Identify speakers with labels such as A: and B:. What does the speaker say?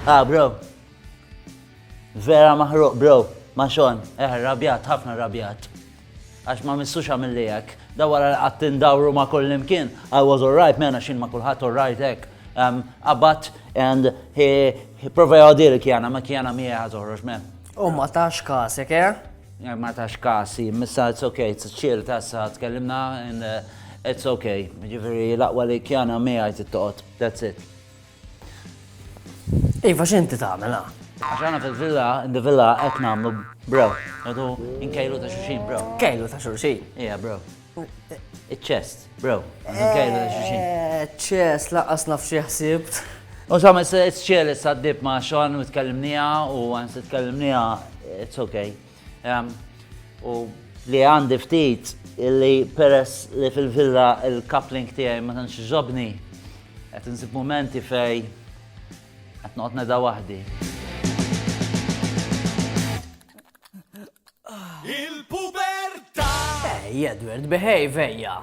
A: Bro. Vera maħruq, bro. Ma xon, rabjat, ħafna rabjat. Għax ma missux għamillijak. Da wara għattin dawru ma kullimkien. I was alright, man, għaxin ma kullħat alright ek. Abat, and he provej għodiri kjana, ma kjana mija għazorroġ, man.
B: Ma tax kasek, eh?
A: Ma tax kasi, missa it's okay, it's chill, tassa, tkellimna, and it's okay. Ġifiri, laqwa li kjana mija għajt that's it.
B: Iva, xinti tamela?
A: Għaxana fil-villa, in the villa, għet namlu, bro. Għadu, inkejlu ta' xuxin, bro.
B: Kejlu ta' xurxin?
A: Yeah, bro. It-chest, bro. Inkejlu ta' xuxin.
B: ċes, laqqas naf xie ħsibt.
A: U sama, it's chill, it's għaddib ma' xon, u tkellimnija, u għans tkellimnija, it's okay. U li għandi ftit, illi peress li fil-villa il-coupling tijaj ma tanx ġobni, għet nsib momenti fej, għet noqt neda wahdi.
C: Il-pubertà!
B: Edward, behave, ejja.